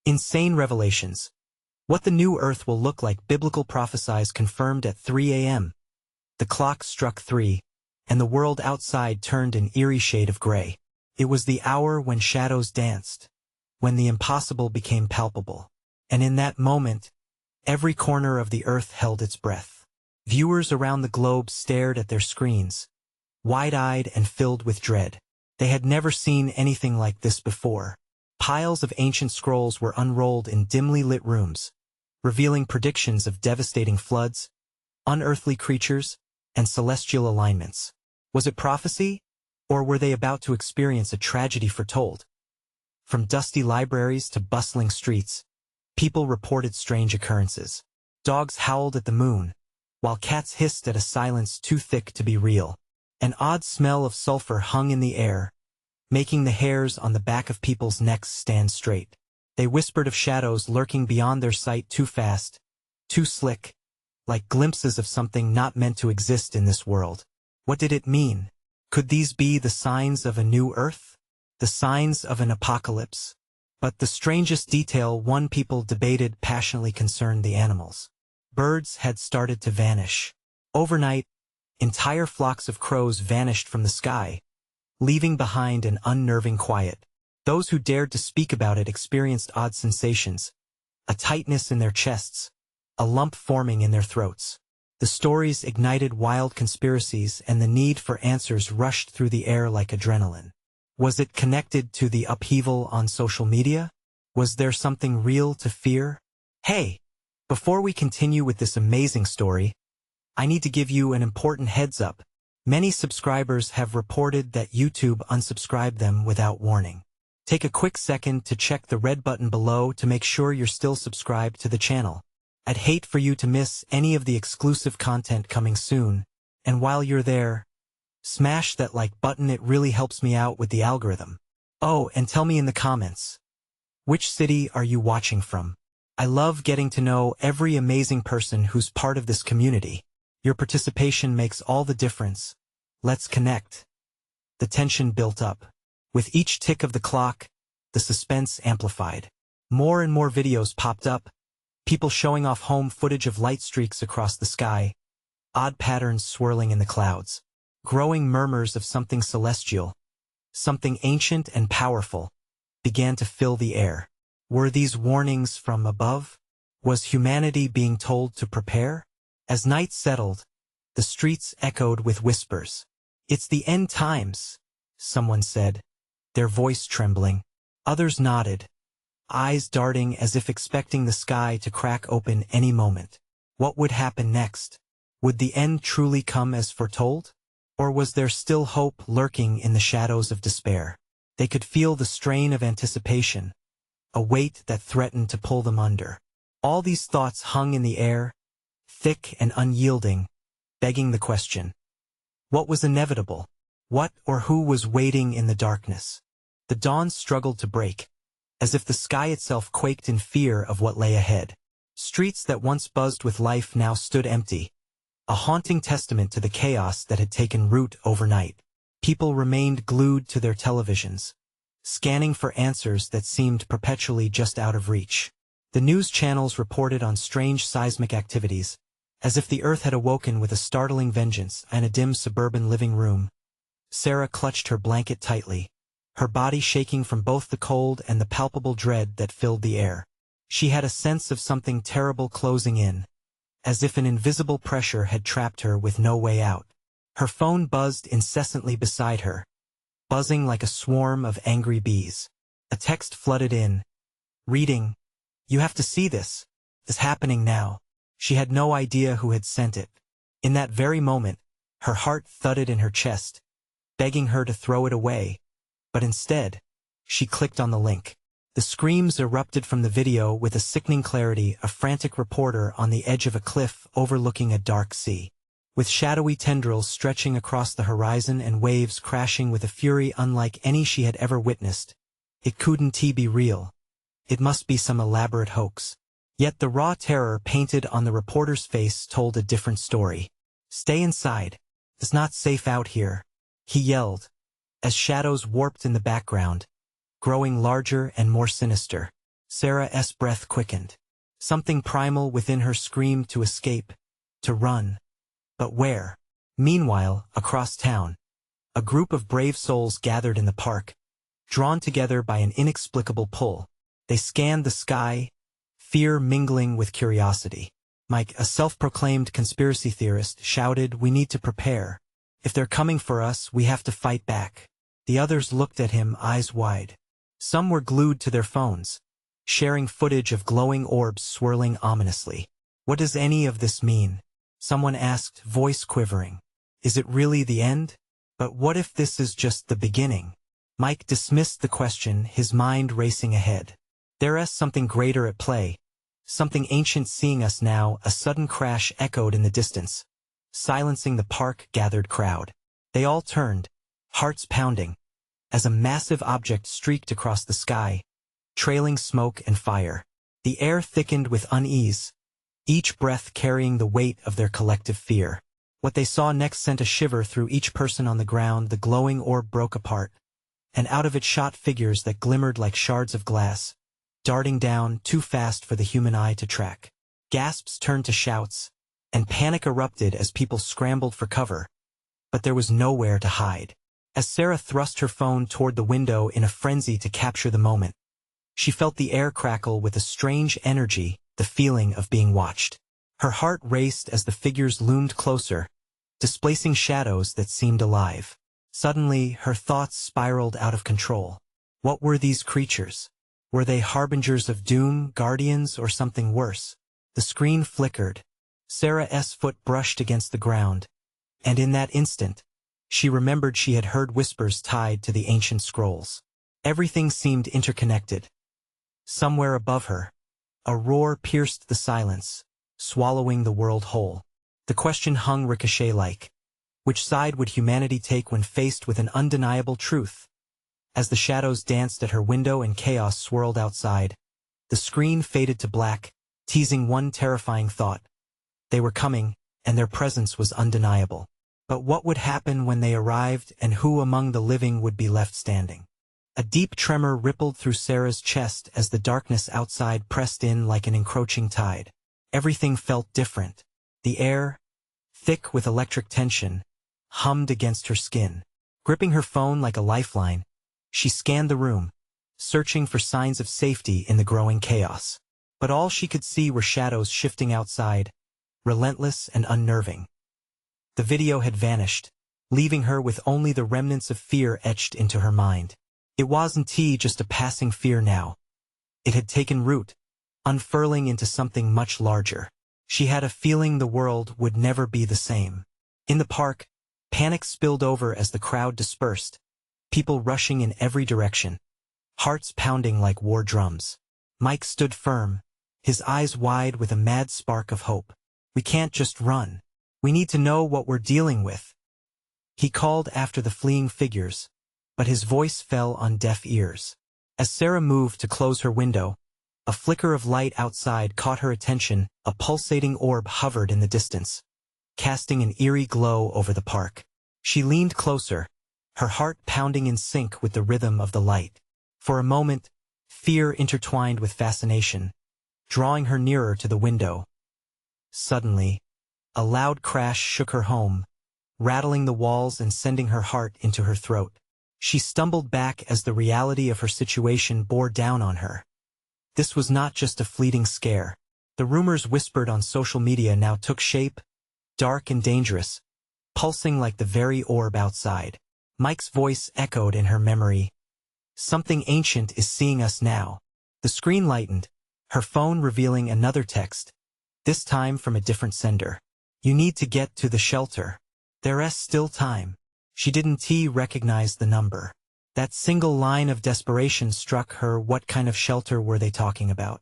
Insane revelations. What the new Earth will look like. Biblical prophecies confirmed at 3 a.m. The clock struck 3, and the world outside turned an eerie shade of gray. It was the hour when shadows danced, when the impossible became palpable. And in that moment, every corner of the Earth held its breath. Viewers around the globe stared at their screens, wide-eyed and filled with dread. They had never seen anything like this before. Piles of ancient scrolls were unrolled in dimly lit rooms, revealing predictions of devastating floods, unearthly creatures, and celestial alignments. Was it prophecy, or were they about to experience a tragedy foretold? From dusty libraries to bustling streets, people reported strange occurrences. Dogs howled at the moon, while cats hissed at a silence too thick to be real. An odd smell of sulfur hung in the air, making the hairs on the back of people's necks stand straight. They whispered of shadows lurking beyond their sight, too fast, too slick, like glimpses of something not meant to exist in this world. What did it mean? Could these be the signs of a new Earth? The signs of an apocalypse? But the strangest detail one people debated passionately concerned the animals. Birds had started to vanish. Overnight, entire flocks of crows vanished from the sky, leaving behind an unnerving quiet. Those who dared to speak about it experienced odd sensations, a tightness in their chests, a lump forming in their throats. The stories ignited wild conspiracies, and the need for answers rushed through the air like adrenaline. Was it connected to the upheaval on social media? Was there something real to fear? Hey, before we continue with this amazing story, I need to give you an important heads up. Many subscribers have reported that YouTube unsubscribed them without warning. Take a quick second to check the red button below to make sure you're still subscribed to the channel. I'd hate for you to miss any of the exclusive content coming soon, and while you're there, smash that like button. It really helps me out with the algorithm. Oh, and tell me in the comments, which city are you watching from? I love getting to know every amazing person who's part of this community. Your participation makes all the difference. Let's connect. The tension built up. With each tick of the clock, the suspense amplified. More and more videos popped up, people showing off home footage of light streaks across the sky, odd patterns swirling in the clouds. Growing murmurs of something celestial, something ancient and powerful, began to fill the air. Were these warnings from above? Was humanity being told to prepare? As night settled, the streets echoed with whispers. "It's the end times," someone said, their voice trembling. Others nodded, eyes darting as if expecting the sky to crack open any moment. What would happen next? Would the end truly come as foretold? Or was there still hope lurking in the shadows of despair? They could feel the strain of anticipation, a weight that threatened to pull them under. All these thoughts hung in the air, thick and unyielding, begging the question. What was inevitable? What or who was waiting in the darkness? The dawn struggled to break, as if the sky itself quaked in fear of what lay ahead. Streets that once buzzed with life now stood empty, a haunting testament to the chaos that had taken root overnight. People remained glued to their televisions, scanning for answers that seemed perpetually just out of reach. The news channels reported on strange seismic activities, as if the earth had awoken with a startling vengeance. In a dim suburban living room, Sarah clutched her blanket tightly, her body shaking from both the cold and the palpable dread that filled the air. She had a sense of something terrible closing in, as if an invisible pressure had trapped her with no way out. Her phone buzzed incessantly beside her, buzzing like a swarm of angry bees. A text flooded in, reading, "You have to see this. It's happening now." She had no idea who had sent it. In that very moment, her heart thudded in her chest, begging her to throw it away. But instead, she clicked on the link. The screams erupted from the video with a sickening clarity, a frantic reporter on the edge of a cliff overlooking a dark sea. With shadowy tendrils stretching across the horizon and waves crashing with a fury unlike any she had ever witnessed. It couldn't be real. It must be some elaborate hoax. Yet the raw terror painted on the reporter's face told a different story. "Stay inside. It's not safe out here," he yelled, as shadows warped in the background, growing larger and more sinister. Sarah's breath quickened. Something primal within her screamed to escape, to run. But where? Meanwhile, across town, a group of brave souls gathered in the park, drawn together by an inexplicable pull. They scanned the sky, fear mingling with curiosity. Mike, a self-proclaimed conspiracy theorist, shouted, "We need to prepare. If they're coming for us, we have to fight back." The others looked at him, eyes wide. Some were glued to their phones, sharing footage of glowing orbs swirling ominously. "What does any of this mean?" Someone asked, voice quivering. "Is it really the end? But what if this is just the beginning?" Mike dismissed the question, his mind racing ahead. There's something greater at play. Something ancient seeing us now. A sudden crash echoed in the distance, silencing the park-gathered crowd. They all turned, hearts pounding, as a massive object streaked across the sky, trailing smoke and fire. The air thickened with unease, each breath carrying the weight of their collective fear. What they saw next sent a shiver through each person on the ground. The glowing orb broke apart, and out of it shot figures that glimmered like shards of glass, darting down, too fast for the human eye to track. Gasps turned to shouts, and panic erupted as people scrambled for cover. But there was nowhere to hide. As Sarah thrust her phone toward the window in a frenzy to capture the moment, she felt the air crackle with a strange energy, the feeling of being watched. Her heart raced as the figures loomed closer, displacing shadows that seemed alive. Suddenly, her thoughts spiraled out of control. What were these creatures? Were they harbingers of doom, guardians, or something worse? The screen flickered. Sarah's foot brushed against the ground, and in that instant, she remembered she had heard whispers tied to the ancient scrolls. Everything seemed interconnected. Somewhere above her, a roar pierced the silence, swallowing the world whole. The question hung ricochet-like. Which side would humanity take when faced with an undeniable truth? As the shadows danced at her window and chaos swirled outside, the screen faded to black, teasing one terrifying thought. They were coming, and their presence was undeniable. But what would happen when they arrived, and who among the living would be left standing? A deep tremor rippled through Sarah's chest as the darkness outside pressed in like an encroaching tide. Everything felt different. The air, thick with electric tension, hummed against her skin. Gripping her phone like a lifeline, she scanned the room, searching for signs of safety in the growing chaos. But all she could see were shadows shifting outside, relentless and unnerving. The video had vanished, leaving her with only the remnants of fear etched into her mind. It wasn't just a passing fear now. It had taken root, unfurling into something much larger. She had a feeling the world would never be the same. In the park, panic spilled over as the crowd dispersed, people rushing in every direction, hearts pounding like war drums. Mike stood firm, his eyes wide with a mad spark of hope. "We can't just run. We need to know what we're dealing with." He called after the fleeing figures, but his voice fell on deaf ears. As Sarah moved to close her window, a flicker of light outside caught her attention. A pulsating orb hovered in the distance, casting an eerie glow over the park. She leaned closer, her heart pounding in sync with the rhythm of the light. For a moment, fear intertwined with fascination, drawing her nearer to the window. Suddenly, a loud crash shook her home, rattling the walls and sending her heart into her throat. She stumbled back as the reality of her situation bore down on her. This was not just a fleeting scare. The rumors whispered on social media now took shape, dark and dangerous, pulsing like the very orb outside. Mike's voice echoed in her memory. "Something ancient is seeing us now." The screen lightened, her phone revealing another text, this time from a different sender. "You need to get to the shelter. There's still time." She didn't recognize the number. That single line of desperation struck her. What kind of shelter were they talking about?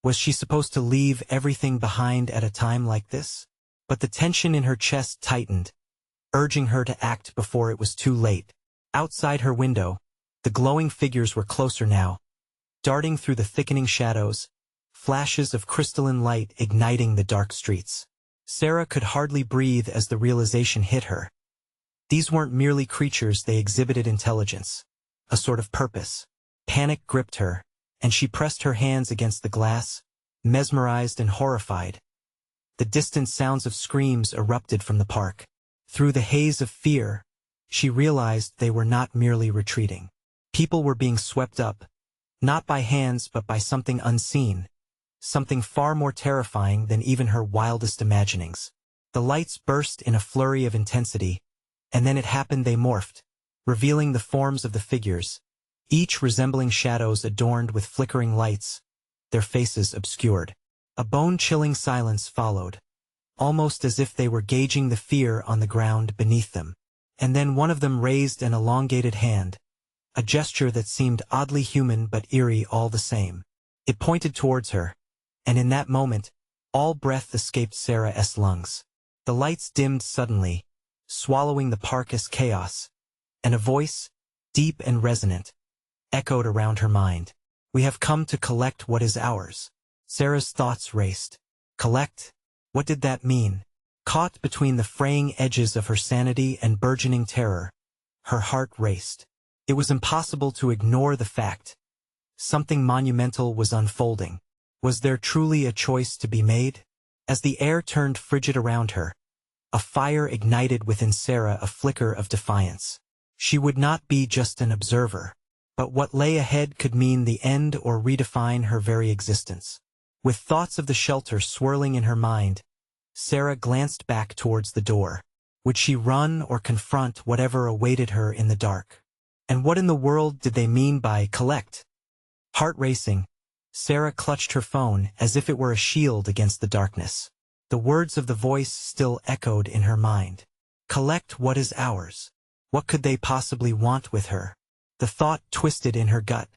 Was she supposed to leave everything behind at a time like this? But the tension in her chest tightened, urging her to act before it was too late. Outside her window, the glowing figures were closer now, darting through the thickening shadows, flashes of crystalline light igniting the dark streets. Sarah could hardly breathe as the realization hit her. These weren't merely creatures, they exhibited intelligence, a sort of purpose. Panic gripped her, and she pressed her hands against the glass, mesmerized and horrified. The distant sounds of screams erupted from the park. Through the haze of fear, she realized they were not merely retreating. People were being swept up, not by hands but by something unseen, something far more terrifying than even her wildest imaginings. The lights burst in a flurry of intensity, and then it happened. They morphed, revealing the forms of the figures, each resembling shadows adorned with flickering lights, their faces obscured. A bone-chilling silence followed, almost as if they were gauging the fear on the ground beneath them. And then one of them raised an elongated hand, a gesture that seemed oddly human but eerie all the same. It pointed towards her, and in that moment, all breath escaped Sarah's lungs. The lights dimmed suddenly, swallowing the park as chaos, and a voice, deep and resonant, echoed around her mind. "We have come to collect what is ours." Sarah's thoughts raced. Collect? What did that mean? Caught between the fraying edges of her sanity and burgeoning terror, her heart raced. It was impossible to ignore the fact. Something monumental was unfolding. Was there truly a choice to be made? As the air turned frigid around her, a fire ignited within Sarah, a flicker of defiance. She would not be just an observer, but what lay ahead could mean the end or redefine her very existence. With thoughts of the shelter swirling in her mind, Sarah glanced back towards the door. Would she run or confront whatever awaited her in the dark? And what in the world did they mean by collect? Heart racing, Sarah clutched her phone as if it were a shield against the darkness. The words of the voice still echoed in her mind. Collect what is ours. What could they possibly want with her? The thought twisted in her gut,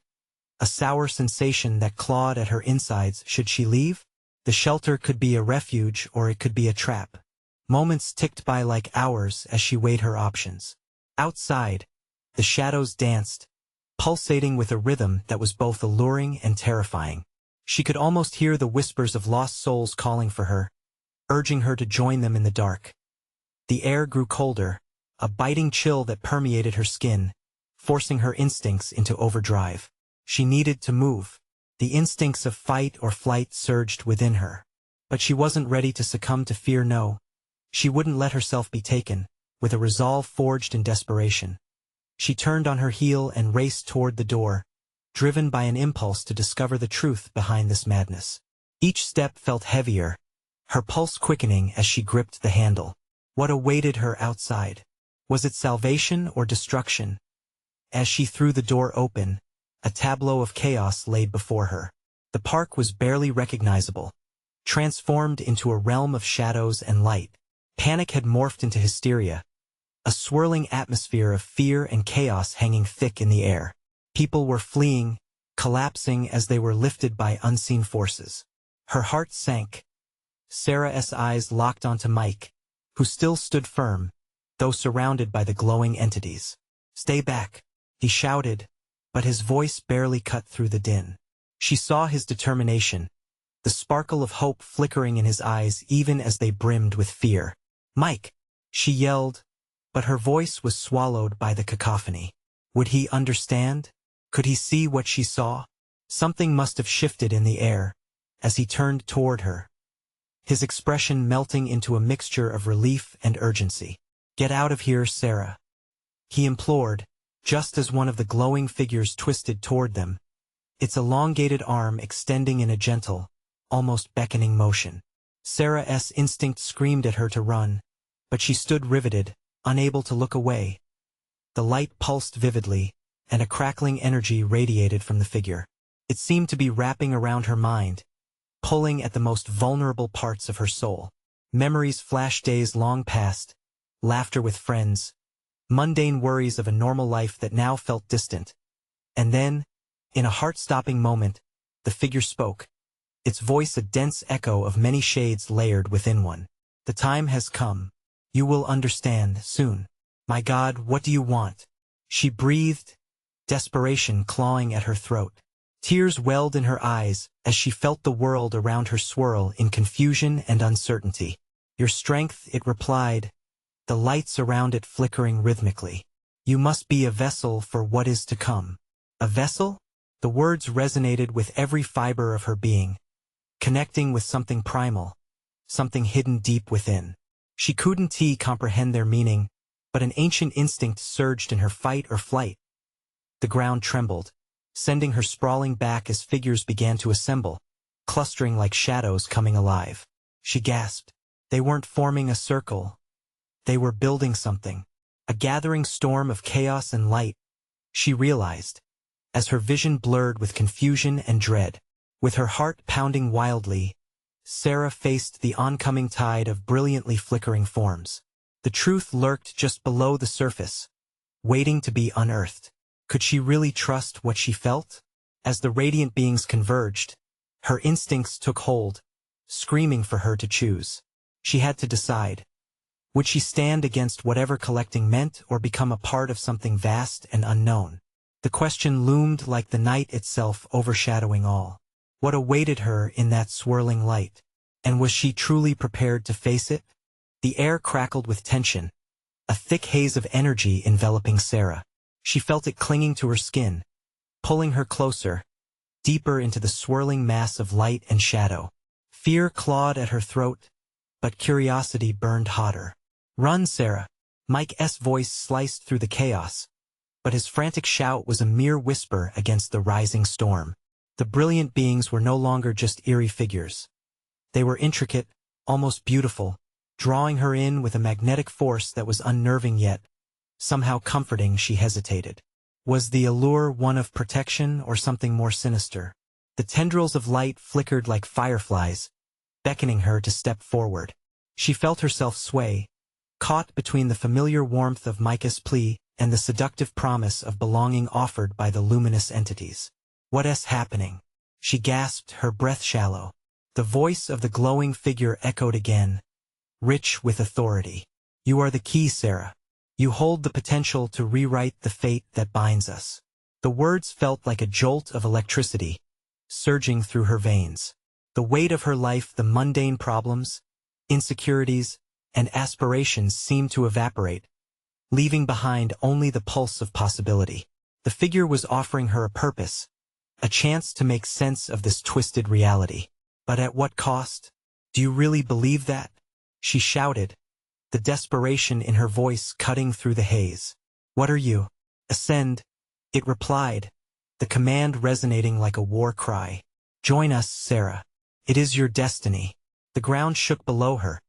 a sour sensation that clawed at her insides. Should she leave? The shelter could be a refuge or it could be a trap. Moments ticked by like hours as she weighed her options. Outside, the shadows danced, pulsating with a rhythm that was both alluring and terrifying. She could almost hear the whispers of lost souls calling for her, urging her to join them in the dark. The air grew colder, a biting chill that permeated her skin, forcing her instincts into overdrive. She needed to move. The instincts of fight or flight surged within her. But she wasn't ready to succumb to fear. No. She wouldn't let herself be taken. With a resolve forged in desperation, she turned on her heel and raced toward the door, driven by an impulse to discover the truth behind this madness. Each step felt heavier, her pulse quickening as she gripped the handle. What awaited her outside? Was it salvation or destruction? As she threw the door open, a tableau of chaos laid before her. The park was barely recognizable, transformed into a realm of shadows and light. Panic had morphed into hysteria, a swirling atmosphere of fear and chaos hanging thick in the air. People were fleeing, collapsing as they were lifted by unseen forces. Her heart sank. Sarah's eyes locked onto Mike, who still stood firm, though surrounded by the glowing entities. "Stay back," he shouted, but his voice barely cut through the din. She saw his determination, the sparkle of hope flickering in his eyes even as they brimmed with fear. "Mike!" she yelled, but her voice was swallowed by the cacophony. Would he understand? Could he see what she saw? Something must have shifted in the air as he turned toward her, his expression melting into a mixture of relief and urgency. "Get out of here, Sarah," he implored, just as one of the glowing figures twisted toward them, its elongated arm extending in a gentle, almost beckoning motion. Sarah's instinct screamed at her to run, but she stood riveted, unable to look away. The light pulsed vividly, and a crackling energy radiated from the figure. It seemed to be wrapping around her mind, pulling at the most vulnerable parts of her soul. Memories flashed, days long past, laughter with friends, mundane worries of a normal life that now felt distant. And then, in a heart-stopping moment, the figure spoke, its voice a dense echo of many shades layered within one. "The time has come. You will understand soon." "My God, what do you want?" she breathed, desperation clawing at her throat. Tears welled in her eyes as she felt the world around her swirl in confusion and uncertainty. "Your strength," it replied, the lights around it flickering rhythmically. "You must be a vessel for what is to come." "A vessel?" The words resonated with every fiber of her being, connecting with something primal, something hidden deep within. She couldn't comprehend their meaning, but an ancient instinct surged in her fight or flight. The ground trembled, sending her sprawling back as figures began to assemble, clustering like shadows coming alive. She gasped. They weren't forming a circle. They were building something. A gathering storm of chaos and light, she realized, as her vision blurred with confusion and dread. With her heart pounding wildly, Sarah faced the oncoming tide of brilliantly flickering forms. The truth lurked just below the surface, waiting to be unearthed. Could she really trust what she felt? As the radiant beings converged, her instincts took hold, screaming for her to choose. She had to decide. Would she stand against whatever collecting meant or become a part of something vast and unknown? The question loomed like the night itself, overshadowing all. What awaited her in that swirling light? And was she truly prepared to face it? The air crackled with tension, a thick haze of energy enveloping Sarah. She felt it clinging to her skin, pulling her closer, deeper into the swirling mass of light and shadow. Fear clawed at her throat, but curiosity burned hotter. "Run, Sarah!" Mike's voice sliced through the chaos, but his frantic shout was a mere whisper against the rising storm. The brilliant beings were no longer just eerie figures. They were intricate, almost beautiful, drawing her in with a magnetic force that was unnerving yet somehow comforting. She hesitated. Was the allure one of protection or something more sinister? The tendrils of light flickered like fireflies, beckoning her to step forward. She felt herself sway, caught between the familiar warmth of Micah's plea and the seductive promise of belonging offered by the luminous entities. "What's happening?" she gasped, her breath shallow. The voice of the glowing figure echoed again, rich with authority. "You are the key, Sarah. You hold the potential to rewrite the fate that binds us." The words felt like a jolt of electricity, surging through her veins. The weight of her life, the mundane problems, insecurities, and aspirations seemed to evaporate, leaving behind only the pulse of possibility. The figure was offering her a purpose, a chance to make sense of this twisted reality. But at what cost? "Do you really believe that?" she shouted, the desperation in her voice cutting through the haze. "What are you?" "Ascend," it replied, the command resonating like a war cry. "Join us, Sarah. It is your destiny." The ground shook below her,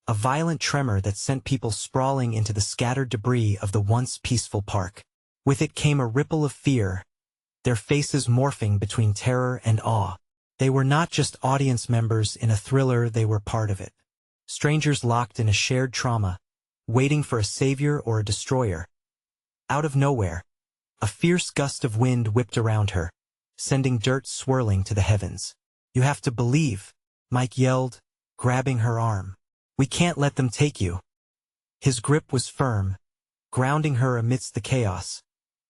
a violent tremor that sent people sprawling into the scattered debris of the once peaceful park. With it came a ripple of fear, their faces morphing between terror and awe. They were not just audience members in a thriller, they were part of it. Strangers locked in a shared trauma, waiting for a savior or a destroyer. Out of nowhere, a fierce gust of wind whipped around her, sending dirt swirling to the heavens. "You have to believe," Mike yelled, grabbing her arm. "We can't let them take you." His grip was firm, grounding her amidst the chaos,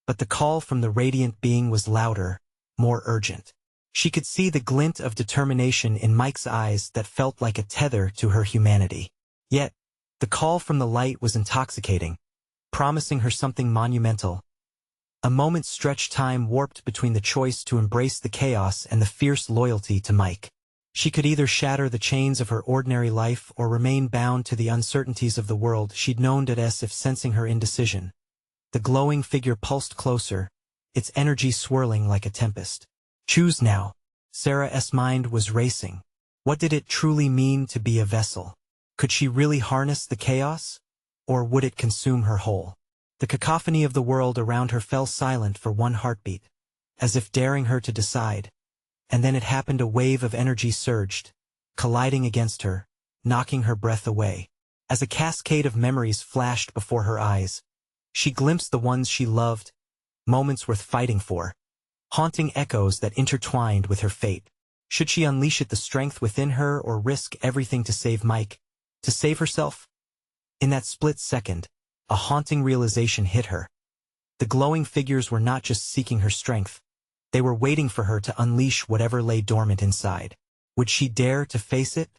but the call from the radiant being was louder, more urgent. She could see the glint of determination in Mike's eyes that felt like a tether to her humanity. Yet, the call from the light was intoxicating, promising her something monumental. A moment stretched time warped between the choice to embrace the chaos and the fierce loyalty to Mike. She could either shatter the chains of her ordinary life or remain bound to the uncertainties of the world she'd known as if sensing her indecision. The glowing figure pulsed closer, its energy swirling like a tempest. Choose now. Sarah's mind was racing. What did it truly mean to be a vessel? Could she really harness the chaos? Or would it consume her whole? The cacophony of the world around her fell silent for one heartbeat, as if daring her to decide. And then it happened. A wave of energy surged, colliding against her, knocking her breath away. As a cascade of memories flashed before her eyes, she glimpsed the ones she loved, moments worth fighting for, haunting echoes that intertwined with her fate. Should she unleash the strength within her or risk everything to save Mike, to save herself? In that split second, a haunting realization hit her. The glowing figures were not just seeking her strength. They were waiting for her to unleash whatever lay dormant inside. Would she dare to face it?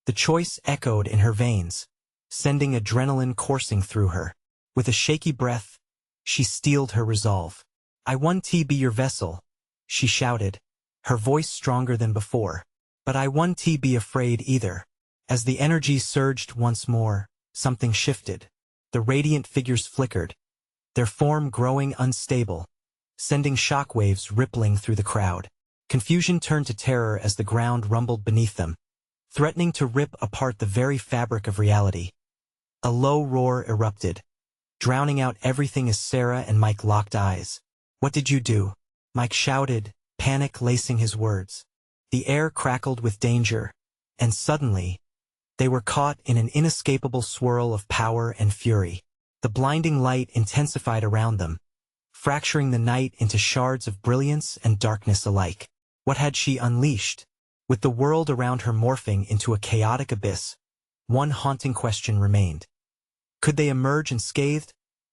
The choice echoed in her veins, sending adrenaline coursing through her. With a shaky breath, she steeled her resolve. "I want to be your vessel," she shouted, her voice stronger than before. But I won't be afraid either. As the energy surged once more, something shifted. The radiant figures flickered, their form growing unstable, sending shockwaves rippling through the crowd. Confusion turned to terror as the ground rumbled beneath them, threatening to rip apart the very fabric of reality. A low roar erupted, drowning out everything as Sarah and Mike locked eyes. "What did you do?" Mike shouted, panic lacing his words. The air crackled with danger, and suddenly, they were caught in an inescapable swirl of power and fury. The blinding light intensified around them, fracturing the night into shards of brilliance and darkness alike. What had she unleashed? With the world around her morphing into a chaotic abyss, one haunting question remained. Could they emerge unscathed,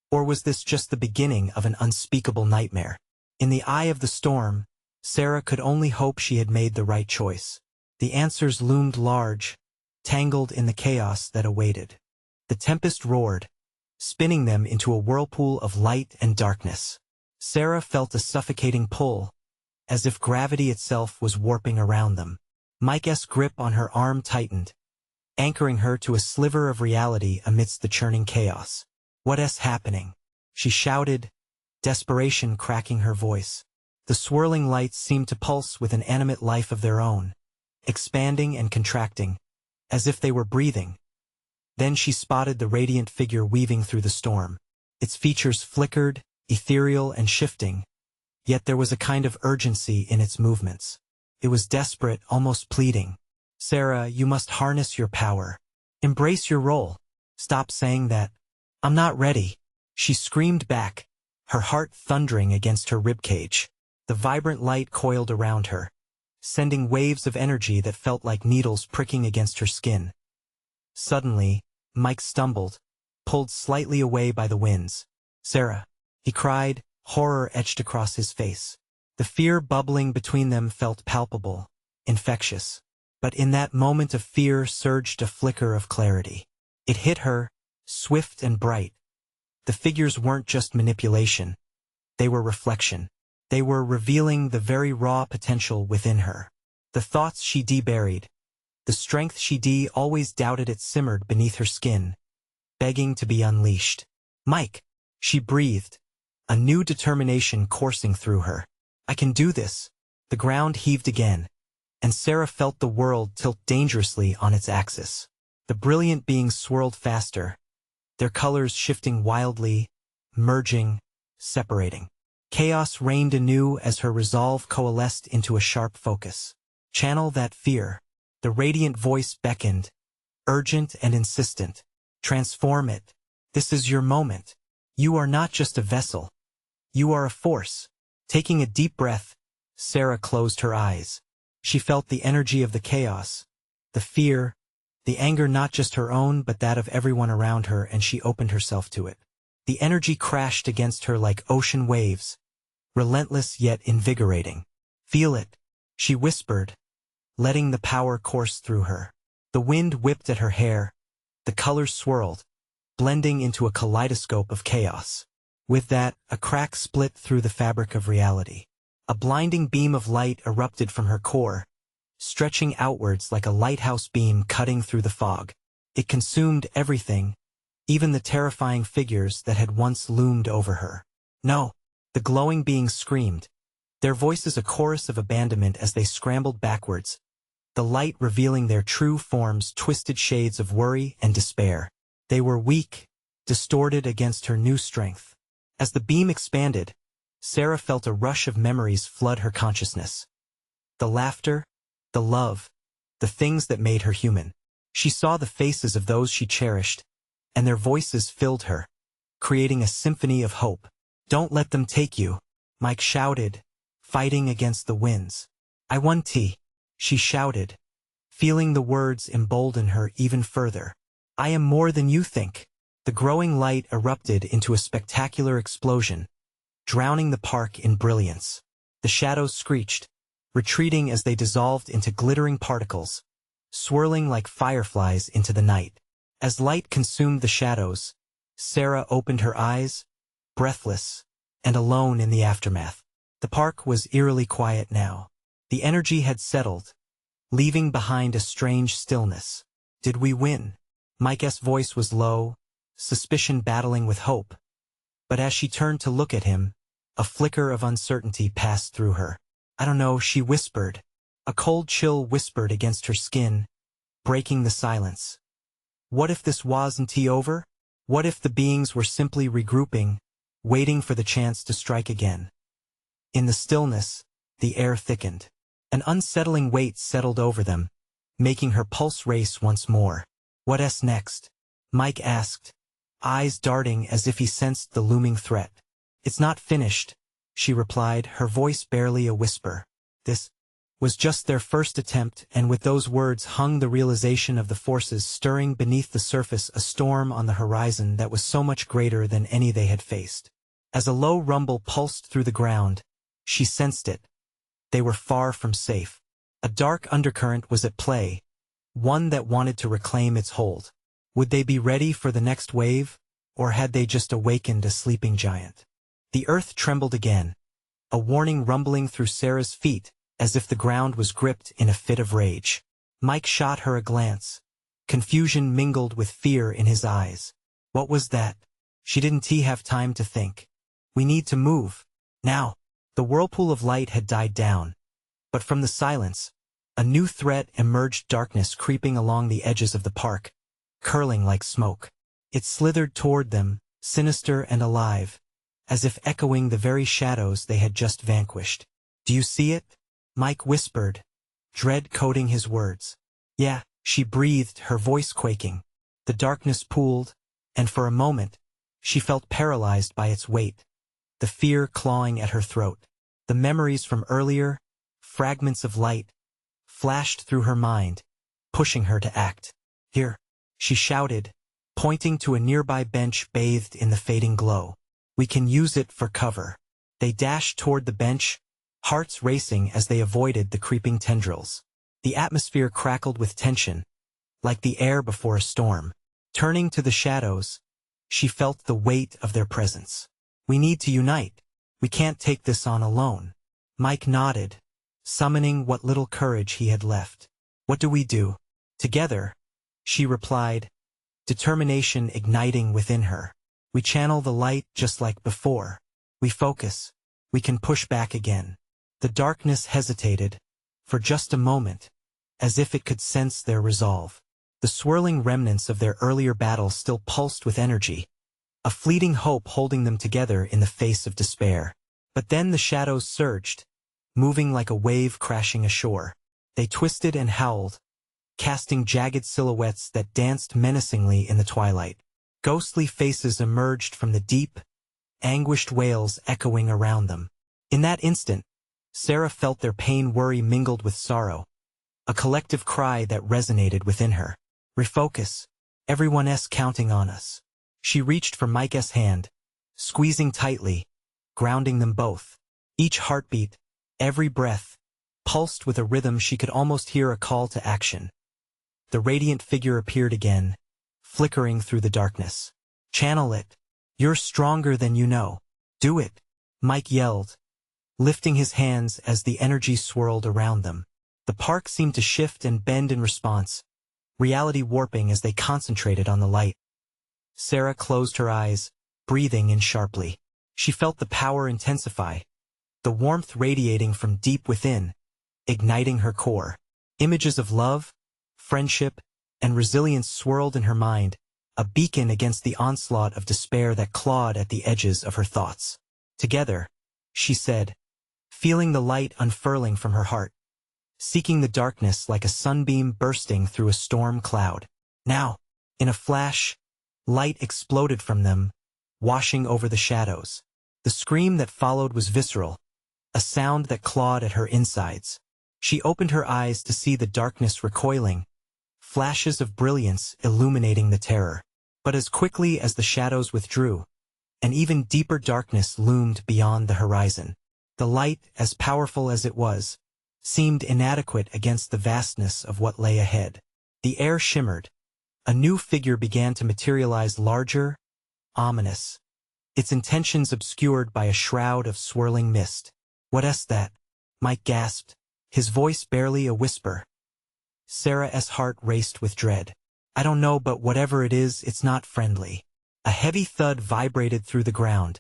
or was this just the beginning of an unspeakable nightmare? In the eye of the storm, Sarah could only hope she had made the right choice. The answers loomed large, tangled in the chaos that awaited. The tempest roared, spinning them into a whirlpool of light and darkness. Sarah felt a suffocating pull, as if gravity itself was warping around them. Mike's grip on her arm tightened, anchoring her to a sliver of reality amidst the churning chaos. "What's happening?" she shouted, desperation cracking her voice. The swirling lights seemed to pulse with an animate life of their own, expanding and contracting, as if they were breathing. Then she spotted the radiant figure weaving through the storm. Its features flickered, ethereal and shifting, yet there was a kind of urgency in its movements. It was desperate, almost pleading. "Sarah, you must harness your power. Embrace your role. Stop saying that. I'm not ready," she screamed back, her heart thundering against her ribcage. The vibrant light coiled around her, sending waves of energy that felt like needles pricking against her skin. Suddenly, Mike stumbled, pulled slightly away by the winds. "Sarah," he cried, horror etched across his face. The fear bubbling between them felt palpable, infectious. But in that moment of fear surged a flicker of clarity. It hit her, swift and bright. The figures weren't just manipulation. They were reflection. They were revealing the very raw potential within her. The thoughts she buried, the strength she always doubted it simmered beneath her skin, begging to be unleashed. "Mike," she breathed, a new determination coursing through her. "I can do this." The ground heaved again, and Sarah felt the world tilt dangerously on its axis. The brilliant beings swirled faster, their colors shifting wildly, merging, separating. Chaos reigned anew as her resolve coalesced into a sharp focus. "Channel that fear." The radiant voice beckoned, urgent and insistent. "Transform it. This is your moment. You are not just a vessel. You are a force." Taking a deep breath, Sarah closed her eyes. She felt the energy of the chaos, the fear, the anger not just her own but that of everyone around her, and she opened herself to it. The energy crashed against her like ocean waves, relentless yet invigorating. "Feel it," she whispered, letting the power course through her. The wind whipped at her hair, the colors swirled, blending into a kaleidoscope of chaos. With that, a crack split through the fabric of reality. A blinding beam of light erupted from her core, stretching outwards like a lighthouse beam cutting through the fog. It consumed everything, even the terrifying figures that had once loomed over her. "No!" the glowing beings screamed, their voices a chorus of abandonment as they scrambled backwards, the light revealing their true forms, twisted shades of worry and despair. They were weak, distorted against her new strength. As the beam expanded, Sarah felt a rush of memories flood her consciousness. The laughter, the love, the things that made her human. She saw the faces of those she cherished, and their voices filled her, creating a symphony of hope. "Don't let them take you," Mike shouted, fighting against the winds. "I want tea," she shouted, feeling the words embolden her even further. "I am more than you think." The growing light erupted into a spectacular explosion, drowning the park in brilliance. The shadows screeched, retreating as they dissolved into glittering particles, swirling like fireflies into the night. As light consumed the shadows, Sarah opened her eyes, breathless and alone in the aftermath. The park was eerily quiet now. The energy had settled, leaving behind a strange stillness. Did we win? Mike's voice was low, suspicion battling with hope. But as she turned to look at him, a flicker of uncertainty passed through her. I don't know, she whispered. A cold chill whispered against her skin, breaking the silence. What if this wasn't over? What if the beings were simply regrouping, waiting for the chance to strike again? In the stillness, the air thickened. An unsettling weight settled over them, making her pulse race once more. What's next? Mike asked, eyes darting as if he sensed the looming threat. It's not finished, she replied, her voice barely a whisper. This was just their first attempt, and with those words hung the realization of the forces stirring beneath the surface, a storm on the horizon that was so much greater than any they had faced. As a low rumble pulsed through the ground, she sensed it. They were far from safe. A dark undercurrent was at play, one that wanted to reclaim its hold. Would they be ready for the next wave, or had they just awakened a sleeping giant? The earth trembled again, a warning rumbling through Sarah's feet, as if the ground was gripped in a fit of rage. Mike shot her a glance. Confusion mingled with fear in his eyes. What was that? She didn't have time to think. We need to move. Now. The whirlpool of light had died down. But from the silence, a new threat emerged, darkness creeping along the edges of the park, curling like smoke. It slithered toward them, sinister and alive, as if echoing the very shadows they had just vanquished. Do you see it? Mike whispered, dread coating his words. Yeah, she breathed, her voice quaking. The darkness pooled, and for a moment, she felt paralyzed by its weight, the fear clawing at her throat. The memories from earlier, fragments of light, flashed through her mind, pushing her to act. Here, she shouted, pointing to a nearby bench bathed in the fading glow. We can use it for cover. They dashed toward the bench, hearts racing as they avoided the creeping tendrils. The atmosphere crackled with tension, like the air before a storm. Turning to the shadows, she felt the weight of their presence. We need to unite. We can't take this on alone. Mike nodded, summoning what little courage he had left. What do we do? Together, she replied, determination igniting within her. We channel the light just like before. We focus. We can push back again. The darkness hesitated, for just a moment, as if it could sense their resolve. The swirling remnants of their earlier battle still pulsed with energy, a fleeting hope holding them together in the face of despair. But then the shadows surged, moving like a wave crashing ashore. They twisted and howled, casting jagged silhouettes that danced menacingly in the twilight. Ghostly faces emerged from the deep, anguished wails echoing around them. In that instant, Sarah felt their pain, worry mingled with sorrow, a collective cry that resonated within her. Refocus. Everyone's counting on us. She reached for Mike's hand, squeezing tightly, grounding them both. Each heartbeat, every breath, pulsed with a rhythm she could almost hear, a call to action. The radiant figure appeared again, flickering through the darkness. Channel it. You're stronger than you know. Do it, Mike yelled, lifting his hands as the energy swirled around them. The park seemed to shift and bend in response, reality warping as they concentrated on the light. Sarah closed her eyes, breathing in sharply. She felt the power intensify, the warmth radiating from deep within, igniting her core. Images of love, friendship, and resilience swirled in her mind, a beacon against the onslaught of despair that clawed at the edges of her thoughts. Together, she said, feeling the light unfurling from her heart, seeking the darkness like a sunbeam bursting through a storm cloud. Now, in a flash, light exploded from them, washing over the shadows. The scream that followed was visceral, a sound that clawed at her insides. She opened her eyes to see the darkness recoiling, flashes of brilliance illuminating the terror. But as quickly as the shadows withdrew, an even deeper darkness loomed beyond the horizon. The light, as powerful as it was, seemed inadequate against the vastness of what lay ahead. The air shimmered. A new figure began to materialize, larger, ominous, its intentions obscured by a shroud of swirling mist. "What's that?" Mike gasped, his voice barely a whisper. Sarah's heart raced with dread. "I don't know, but whatever it is, it's not friendly." A heavy thud vibrated through the ground.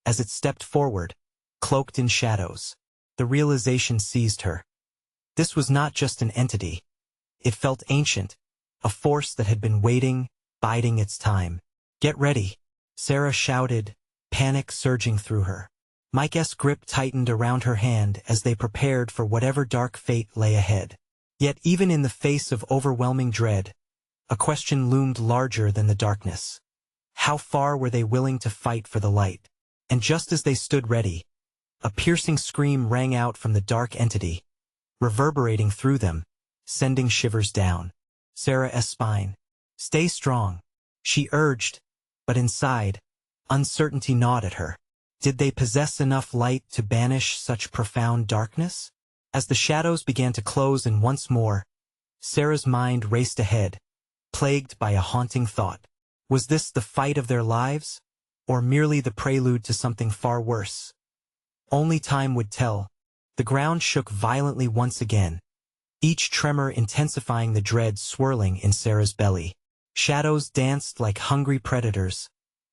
As it stepped forward, cloaked in shadows, the realization seized her. This was not just an entity. It felt ancient, a force that had been waiting, biding its time. "Get ready," Sarah shouted, panic surging through her. Mike's grip tightened around her hand as they prepared for whatever dark fate lay ahead. Yet even in the face of overwhelming dread, a question loomed larger than the darkness. How far were they willing to fight for the light? And just as they stood ready, a piercing scream rang out from the dark entity, reverberating through them, sending shivers down Sarah's spine. "Stay strong," she urged, but inside, uncertainty gnawed at her. Did they possess enough light to banish such profound darkness? As the shadows began to close in once more, Sarah's mind raced ahead, plagued by a haunting thought. Was this the fight of their lives, or merely the prelude to something far worse? Only time would tell. The ground shook violently once again, each tremor intensifying the dread swirling in Sarah's belly. Shadows danced like hungry predators,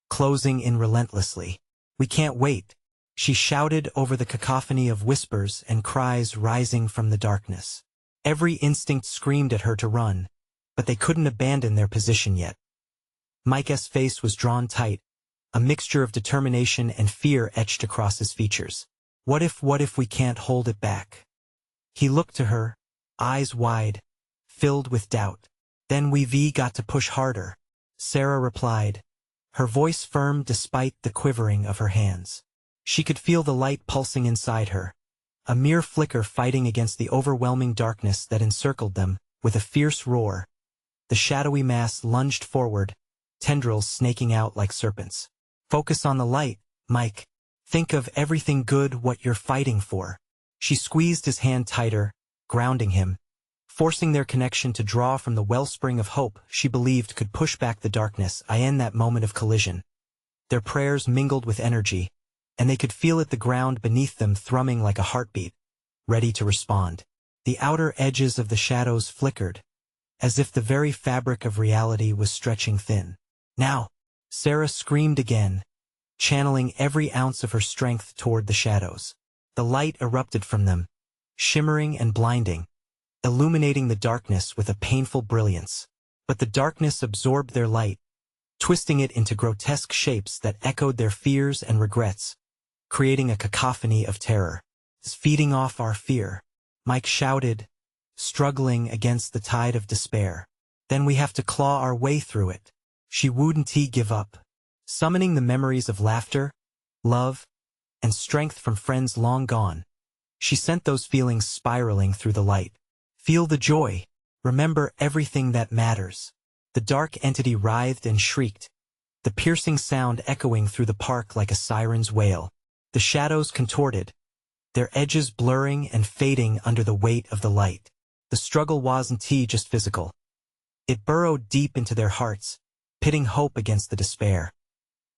closing in relentlessly. "We can't wait," she shouted over the cacophony of whispers and cries rising from the darkness. Every instinct screamed at her to run, but they couldn't abandon their position yet. Mike's face was drawn tight, a mixture of determination and fear etched across his features. What if we can't hold it back?" He looked to her, eyes wide, filled with doubt. "Then we've got to push harder," Sarah replied, her voice firm despite the quivering of her hands. She could feel the light pulsing inside her, a mere flicker fighting against the overwhelming darkness that encircled them. With a fierce roar, the shadowy mass lunged forward, tendrils snaking out like serpents. "Focus on the light, Mike. Think of everything good what you're fighting for." She squeezed his hand tighter, grounding him, forcing their connection to draw from the wellspring of hope she believed could push back the darkness. In that moment of collision, their prayers mingled with energy, and they could feel the ground beneath them thrumming like a heartbeat, ready to respond. The outer edges of the shadows flickered, as if the very fabric of reality was stretching thin. "Now!" Sarah screamed again, channeling every ounce of her strength toward the shadows. The light erupted from them, shimmering and blinding, illuminating the darkness with a painful brilliance. But the darkness absorbed their light, twisting it into grotesque shapes that echoed their fears and regrets, creating a cacophony of terror. "It's feeding off our fear," Mike shouted, struggling against the tide of despair. "Then we have to claw our way through it." She wouldn't give up. Summoning the memories of laughter, love, and strength from friends long gone, she sent those feelings spiraling through the light. "Feel the joy. Remember everything that matters." The dark entity writhed and shrieked, the piercing sound echoing through the park like a siren's wail. The shadows contorted, their edges blurring and fading under the weight of the light. The struggle wasn't just physical. It burrowed deep into their hearts, pitting hope against the despair.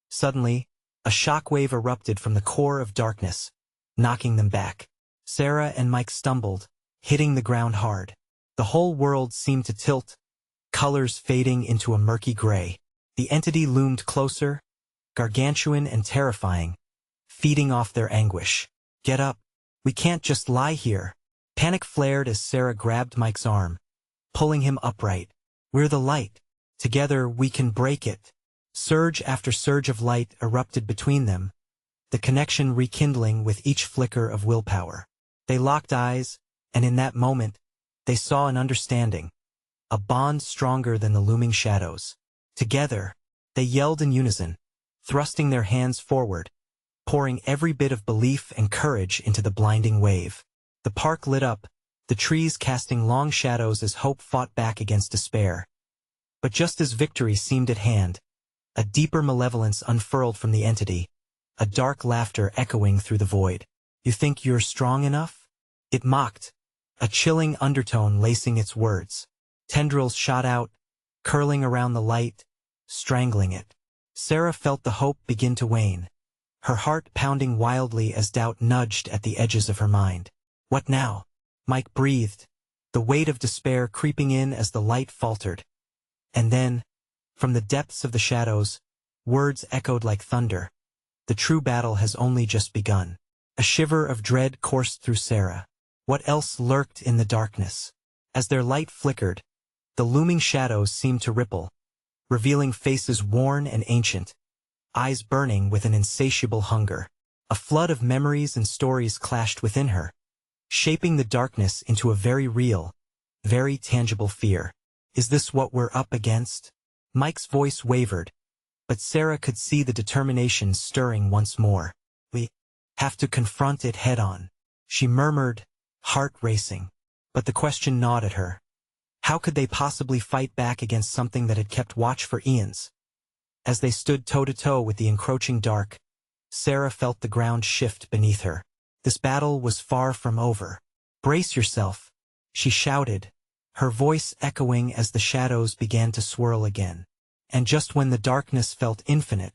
Suddenly, a shockwave erupted from the core of darkness, knocking them back. Sarah and Mike stumbled, hitting the ground hard. The whole world seemed to tilt, colors fading into a murky gray. The entity loomed closer, gargantuan and terrifying, feeding off their anguish. "Get up. We can't just lie here." Panic flared as Sarah grabbed Mike's arm, pulling him upright. "We're the light. Together we can break it." Surge after surge of light erupted between them, the connection rekindling with each flicker of willpower. They locked eyes, and in that moment, they saw an understanding, a bond stronger than the looming shadows. Together, they yelled in unison, thrusting their hands forward, pouring every bit of belief and courage into the blinding wave. The park lit up, the trees casting long shadows as hope fought back against despair. But just as victory seemed at hand, a deeper malevolence unfurled from the entity, a dark laughter echoing through the void. "You think you're strong enough?" it mocked, a chilling undertone lacing its words. Tendrils shot out, curling around the light, strangling it. Sarah felt the hope begin to wane, her heart pounding wildly as doubt nudged at the edges of her mind. What now? Mike breathed, the weight of despair creeping in as the light faltered. And then, from the depths of the shadows, words echoed like thunder. The true battle has only just begun. A shiver of dread coursed through Sarah. What else lurked in the darkness? As their light flickered, the looming shadows seemed to ripple, revealing faces worn and ancient, eyes burning with an insatiable hunger. A flood of memories and stories clashed within her, shaping the darkness into a very real, very tangible fear. Is this what we're up against? Mike's voice wavered, but Sarah could see the determination stirring once more. We have to confront it head-on, she murmured, heart racing. But the question gnawed at her. How could they possibly fight back against something that had kept watch for eons? As they stood toe-to-toe with the encroaching dark, Sarah felt the ground shift beneath her. This battle was far from over. Brace yourself, she shouted, her voice echoing as the shadows began to swirl again. And just when the darkness felt infinite,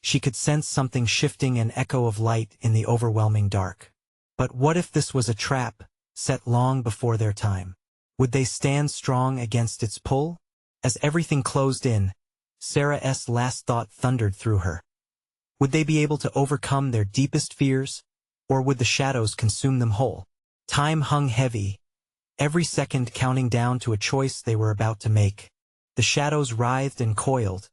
she could sense something shifting, an echo of light in the overwhelming dark. But what if this was a trap, set long before their time? Would they stand strong against its pull? As everything closed in, Sarah's last thought thundered through her. Would they be able to overcome their deepest fears, or would the shadows consume them whole? Time hung heavy, every second counting down to a choice they were about to make. The shadows writhed and coiled,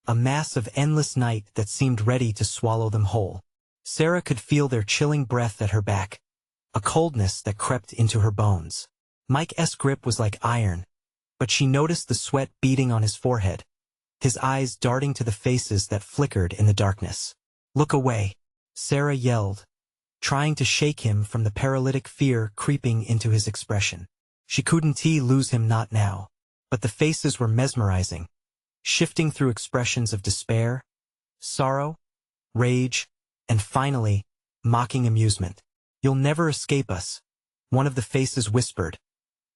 a mass of endless night that seemed ready to swallow them whole. Sarah could feel their chilling breath at her back, a coldness that crept into her bones. Mike's grip was like iron, but she noticed the sweat beading on his forehead, his eyes darting to the faces that flickered in the darkness. Look away, Sarah yelled, trying to shake him from the paralytic fear creeping into his expression. She couldn't lose him, not now. But the faces were mesmerizing, shifting through expressions of despair, sorrow, rage, and finally, mocking amusement. You'll never escape us, one of the faces whispered,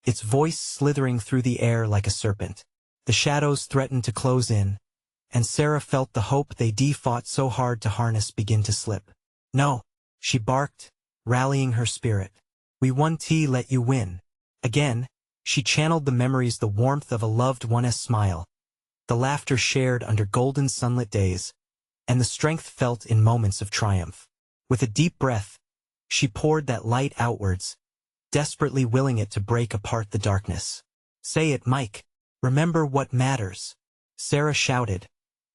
its voice slithering through the air like a serpent. The shadows threatened to close in, and Sarah felt the hope they fought so hard to harness begin to slip. No, she barked, rallying her spirit. We won't let you win. Again, she channeled the memories, the warmth of a loved one's smile, the laughter shared under golden sunlit days, and the strength felt in moments of triumph. With a deep breath, she poured that light outwards, desperately willing it to break apart the darkness. Say it, Mike. Remember what matters, Sarah shouted,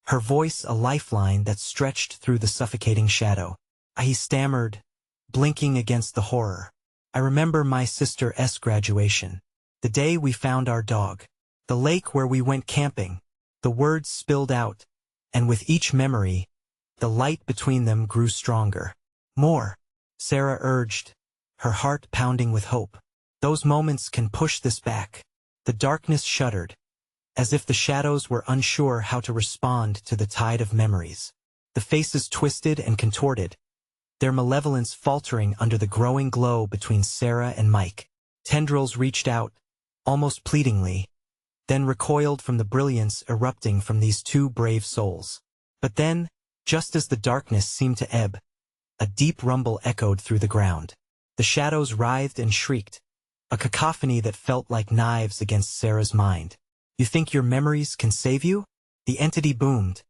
her voice a lifeline that stretched through the suffocating shadow. He stammered, blinking against the horror. I remember my sister's graduation. The day we found our dog. The lake where we went camping. The words spilled out, and with each memory, the light between them grew stronger. More, Sarah urged, her heart pounding with hope. Those moments can push this back. The darkness shuddered, as if the shadows were unsure how to respond to the tide of memories. The faces twisted and contorted, their malevolence faltering under the growing glow between Sarah and Mike. Tendrils reached out, almost pleadingly, then recoiled from the brilliance erupting from these two brave souls. But then, just as the darkness seemed to ebb, a deep rumble echoed through the ground. The shadows writhed and shrieked, a cacophony that felt like knives against Sarah's mind. You think your memories can save you? The entity boomed,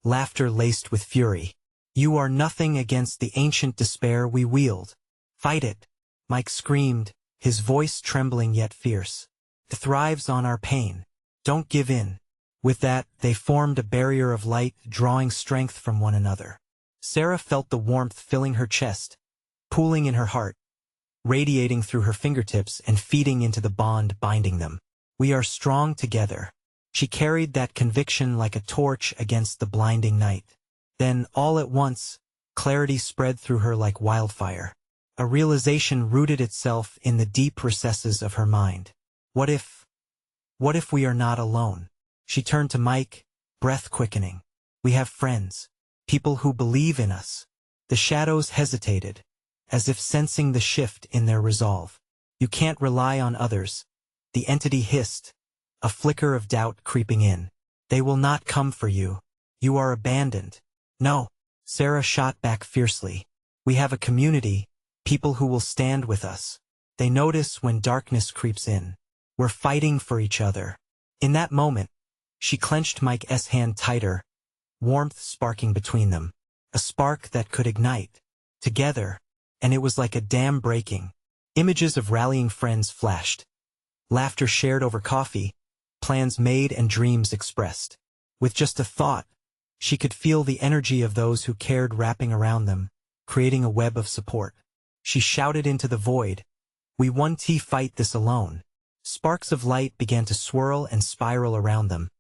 laughter laced with fury. You are nothing against the ancient despair we wield. Fight it, Mike screamed, his voice trembling yet fierce. It thrives on our pain. Don't give in. With that, they formed a barrier of light, drawing strength from one another. Sarah felt the warmth filling her chest, pooling in her heart, radiating through her fingertips and feeding into the bond binding them. We are strong together. She carried that conviction like a torch against the blinding night. Then, all at once, clarity spread through her like wildfire. A realization rooted itself in the deep recesses of her mind. What if we are not alone? She turned to Mike, breath quickening. We have friends, people who believe in us. The shadows hesitated, as if sensing the shift in their resolve. You can't rely on others, the entity hissed, a flicker of doubt creeping in. They will not come for you. You are abandoned. No, Sarah shot back fiercely. We have a community, people who will stand with us. They notice when darkness creeps in. We're fighting for each other. In that moment, she clenched Mike's hand tighter, warmth sparking between them. A spark that could ignite. Together, and it was like a dam breaking. Images of rallying friends flashed. Laughter shared over coffee, plans made and dreams expressed. With just a thought, she could feel the energy of those who cared wrapping around them, creating a web of support. She shouted into the void, "We won't fight this alone." Sparks of light began to swirl and spiral around them,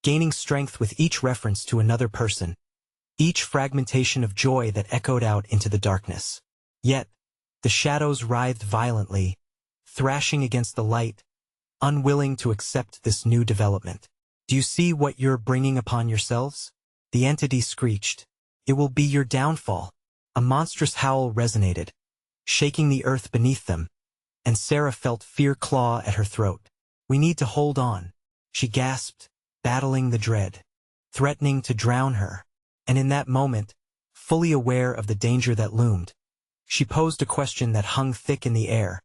gaining strength with each reference to another person, each fragmentation of joy that echoed out into the darkness. Yet, the shadows writhed violently, thrashing against the light, unwilling to accept this new development. "Do you see what you're bringing upon yourselves?" The entity screeched. "It will be your downfall." A monstrous howl resonated, shaking the earth beneath them, and Sarah felt fear claw at her throat. "We need to hold on," she gasped, battling the dread, threatening to drown her. And in that moment, fully aware of the danger that loomed, she posed a question that hung thick in the air.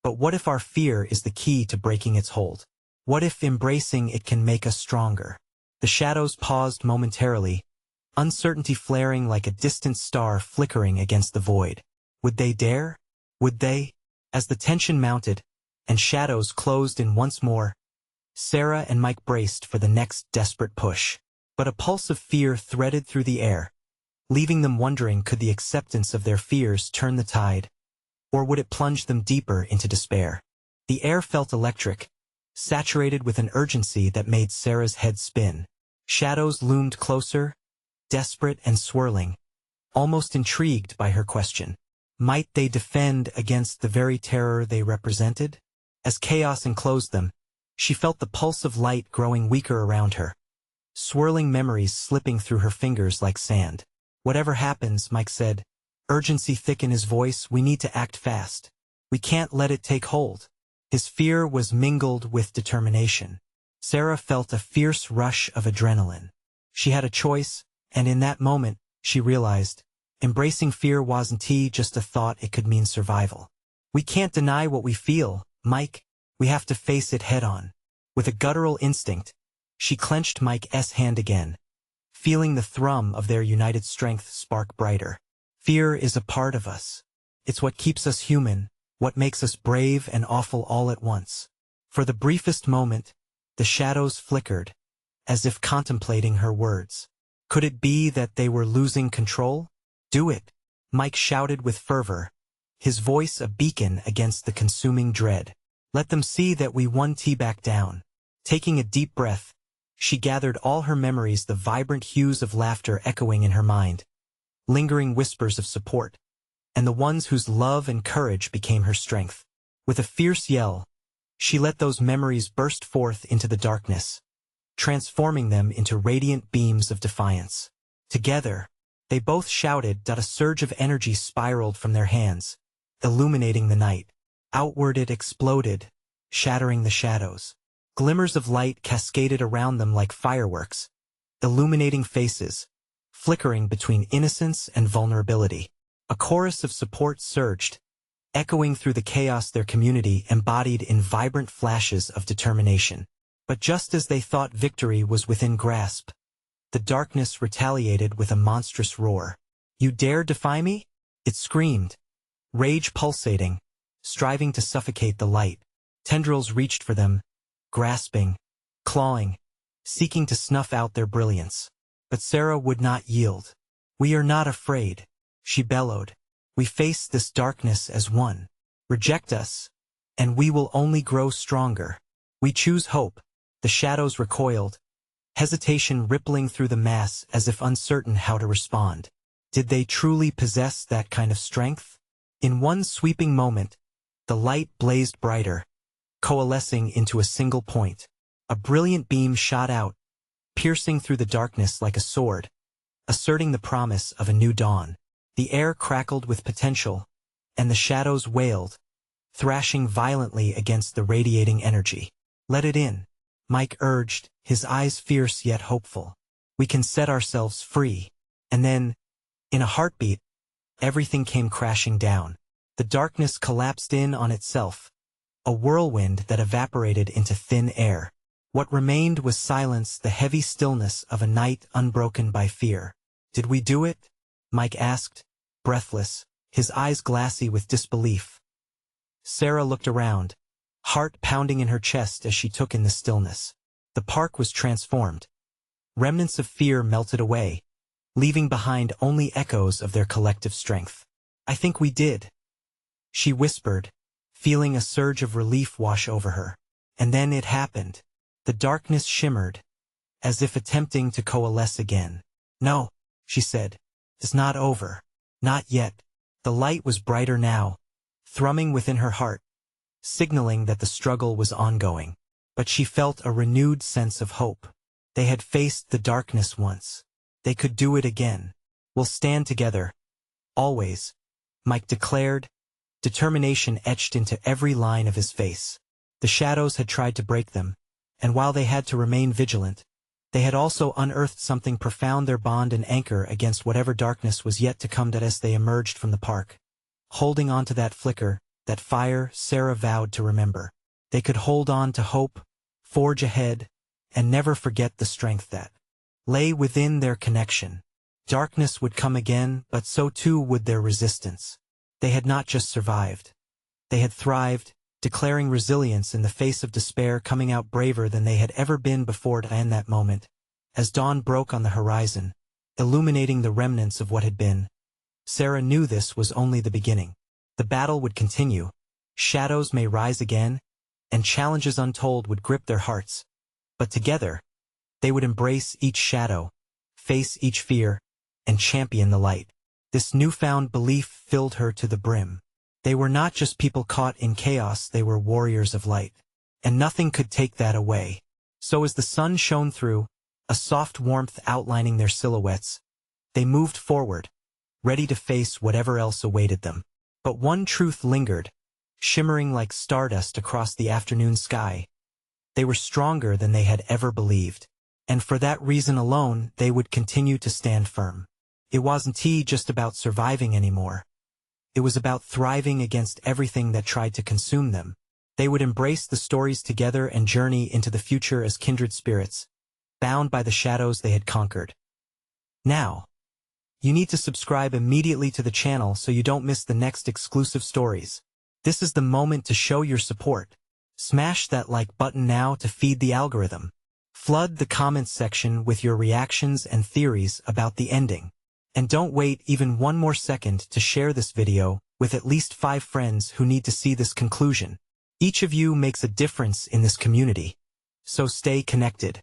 But what if our fear is the key to breaking its hold? What if embracing it can make us stronger? The shadows paused momentarily, uncertainty flaring like a distant star flickering against the void. Would they dare? Would they? As the tension mounted, and shadows closed in once more, Sarah and Mike braced for the next desperate push. But a pulse of fear threaded through the air, leaving them wondering, could the acceptance of their fears turn the tide, or would it plunge them deeper into despair? The air felt electric, saturated with an urgency that made Sarah's head spin. Shadows loomed closer, desperate and swirling, almost intrigued by her question. Might they defend against the very terror they represented? As chaos enclosed them, she felt the pulse of light growing weaker around her, swirling memories slipping through her fingers like sand. "Whatever happens," Mike said, urgency thick in his voice, "we need to act fast. We can't let it take hold." His fear was mingled with determination. Sarah felt a fierce rush of adrenaline. She had a choice, and in that moment, she realized, embracing fear wasn't just a thought, it could mean survival. "We can't deny what we feel, Mike. We have to face it head on." With a guttural instinct, she clenched Mike's hand again, feeling the thrum of their united strength spark brighter. "Fear is a part of us. It's what keeps us human, what makes us brave and awful all at once." For the briefest moment, the shadows flickered, as if contemplating her words. Could it be that they were losing control? "Do it," Mike shouted with fervor, his voice a beacon against the consuming dread. "Let them see that we won't back down." Taking a deep breath, she gathered all her memories, the vibrant hues of laughter echoing in her mind, lingering whispers of support, and the ones whose love and courage became her strength. With a fierce yell, she let those memories burst forth into the darkness, transforming them into radiant beams of defiance. Together, they both shouted. A surge of energy spiraled from their hands, illuminating the night. Outward it exploded, shattering the shadows. Glimmers of light cascaded around them like fireworks, illuminating faces, flickering between innocence and vulnerability. A chorus of support surged, echoing through the chaos, their community embodied in vibrant flashes of determination. But just as they thought victory was within grasp, the darkness retaliated with a monstrous roar. "You dare defy me?" it screamed, rage pulsating, striving to suffocate the light. Tendrils reached for them, grasping, clawing, seeking to snuff out their brilliance. But Sarah would not yield. "We are not afraid," she bellowed. "We face this darkness as one. Reject us, and we will only grow stronger. We choose hope." The shadows recoiled, hesitation rippling through the mass as if uncertain how to respond. Did they truly possess that kind of strength? In one sweeping moment, the light blazed brighter, coalescing into a single point. A brilliant beam shot out, piercing through the darkness like a sword, asserting the promise of a new dawn. The air crackled with potential, and the shadows wailed, thrashing violently against the radiating energy. "Let it in," Mike urged, his eyes fierce yet hopeful. "We can set ourselves free." And then, In a heartbeat, everything came crashing down. The darkness collapsed in on itself, a whirlwind that evaporated into thin air. What remained was silence, the heavy stillness of a night unbroken by fear. "Did we do it?" Mike asked, breathless, his eyes glassy with disbelief. Sarah looked around, heart pounding in her chest as she took in the stillness. The park was transformed. Remnants of fear melted away, leaving behind only echoes of their collective strength. "I think we did," she whispered, feeling a surge of relief wash over her. And then it happened. The darkness shimmered, as if attempting to coalesce again. "No," she said, "it's not over. Not yet." The light was brighter now, thrumming within her heart, signaling that the struggle was ongoing. But she felt a renewed sense of hope. They had faced the darkness once. They could do it again. "We'll stand together. Always," Mike declared, determination etched into every line of his face. The shadows had tried to break them, and while they had to remain vigilant, they had also unearthed something profound, their bond and anchor against whatever darkness was yet to come. As they emerged from the park, holding on to that flicker, that fire, Sarah vowed to remember. They could hold on to hope, forge ahead, and never forget the strength that lay within their connection. Darkness would come again, but so too would their resistance. They had not just survived. They had thrived, declaring resilience in the face of despair, coming out braver than they had ever been before. In that moment, as dawn broke on the horizon, illuminating the remnants of what had been, Sarah knew this was only the beginning. The battle would continue, shadows may rise again, and challenges untold would grip their hearts. But together, they would embrace each shadow, face each fear, and champion the light. This newfound belief filled her to the brim. They were not just people caught in chaos, they were warriors of light. And nothing could take that away. So as the sun shone through, a soft warmth outlining their silhouettes, they moved forward, ready to face whatever else awaited them. But one truth lingered, shimmering like stardust across the afternoon sky. They were stronger than they had ever believed. And for that reason alone, they would continue to stand firm. It wasn't just about surviving anymore. It was about thriving against everything that tried to consume them. They would embrace the stories together and journey into the future as kindred spirits, bound by the shadows they had conquered. Now, you need to subscribe immediately to the channel so you don't miss the next exclusive stories. This is the moment to show your support. Smash that like button now to feed the algorithm. Flood the comments section with your reactions and theories about the ending. And don't wait even one more second to share this video with at least 5 friends who need to see this conclusion. Each of you makes a difference in this community. So stay connected.